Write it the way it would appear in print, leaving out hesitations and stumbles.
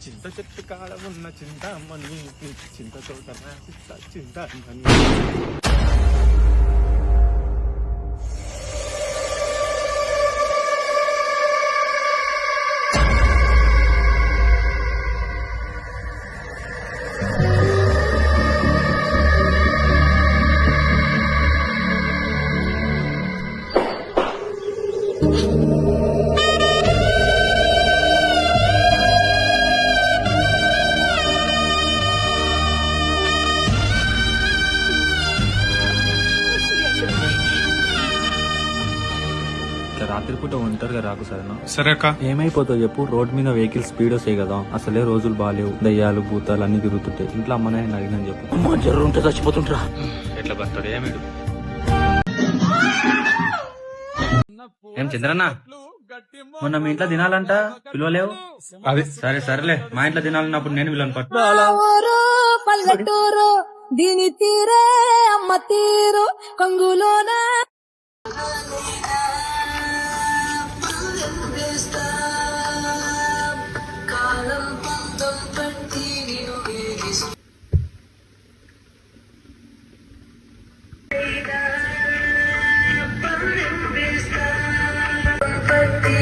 చింత చెట్టు కాడ ఉన్న చింతామణి చింత తోట చింతామణి. రాత్రిపూట ఒంటరిగా రాకు సరేనా? సరే అక్క. ఏమైపోతావు చెప్పు, రోడ్ మీద వెహికల్ స్పీడ్ వస్తాయి కదా, అసలే రోజులు బాగాలేవు, దయ్యాలు భూతాలు అన్ని తిరుగుతుంటాయి. ఇంట్లో అమ్మనే అడిగినని చెప్పు. జర్రు ఉంటే చచ్చిపోతుంటరా. ఎట్లా బతాడు ఏమిడు? ఏం చంద్రన్న, మొన్న మీ ఇంట్లో తినాలంట పిలవలేవు? అది సరే సరేలే, మా ఇంట్లో తినాలన్నప్పుడు నేను పిల్లని పట్టు. పల్లెటూరు దీని తీరే అమ్మ తీరు కంగులోన కాలం పంతం పట్టి నేను పట్టి